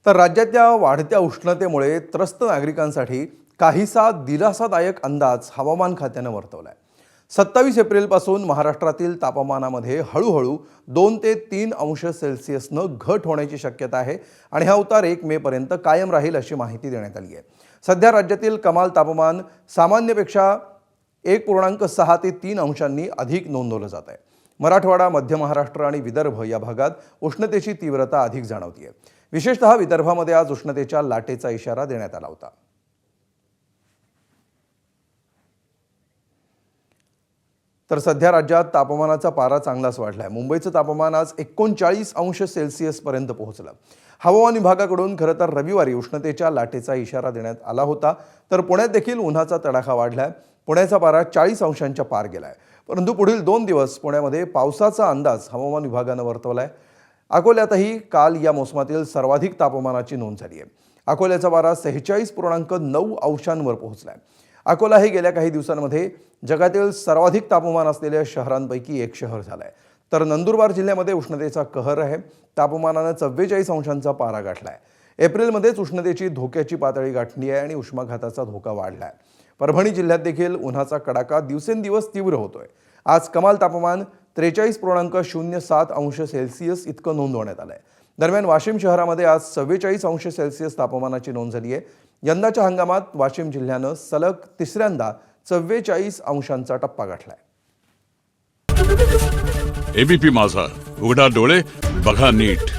तर राज्यातल्या वाढत्या उष्णतेमुळे त्रस्त नागरिकांसाठी काहीसा दिलासादायक अंदाज हवामान खात्यानं वर्तवलाय। 27 एप्रिलपासून महाराष्ट्रातील तापमानामध्ये हळूहळू 2 ते 3 अंश सेल्सिअसनं घट होण्याची शक्यता आहे आणि हा उतार 1 मे पर्यंत कायम राहील अशी माहिती देण्यात आली आहे। सध्या राज्यातील कमाल तापमान सामान्यपेक्षा 1.6 ते 3 अंशांनी अधिक नोंदवलं जात आहे। मराठवाडा, मध्य महाराष्ट्र आणि विदर्भ या भागात उष्णतेची तीव्रता अधिक जाणवते आहे। विशेषतः विदर्भामध्ये आज उष्णतेच्या लाटेचा इशारा देण्यात आला होता। तर सध्या राज्यात तापमानाचा पारा चांगलाच वाढलाय। मुंबईचं तापमान आज 39 अंश सेल्सिअस पर्यंत पोहोचलं। हवामान विभागाकडून खरं तर रविवारी उष्णतेच्या लाटेचा इशारा देण्यात आला होता, तर पुण्यात देखील उन्हाचा तडाखा वाढलाय। पुण्याचा पारा 40 अंशांच्या पार गेलाय, परंतु पुढील 2 दिवस पुण्यामध्ये पावसाचा अंदाज हवामान विभागानं वर्तवलाय। अकोल्यातही काल या मोसमातील सर्वाधिक तापमानाची नोंद झाली आहे। अकोल्याचा पारा 46.9 अंशांवर पोहोचलाय। अकोला हे गेल्या काही दिवसांमध्ये जगातील सर्वाधिक तापमान असलेल्या शहरांपैकी एक शहर झालंय। तर नंदुरबार जिल्ह्यामध्ये उष्णतेचा कहर आहे। तापमानानं 44 अंशांचा पारा गाठलाय। एप्रिलमध्येच उष्णतेची धोक्याची पातळी गाठली आहे आणि उष्माघाताचा धोका वाढलाय। परभणी जिल्ह्यात देखील उन्हाचा कडाका दिवसेंदिवस तीव्र होतोय। आज कमाल तापमान 43.07 अंश सेल्सिअस इतकं नोंदवण्यात आलंय। दरम्यान वाशिम शहरामध्ये आज 44 अंश सेल्सिअस तापमानाची नोंद झाली आहे। यंदाच्या हंगामात वाशिम जिल्ह्यानं सलग तिसऱ्यांदा 44 अंशांचा टप्पा गाठलाय। एबीपी माझा, उघडा डोळे बघा नीट।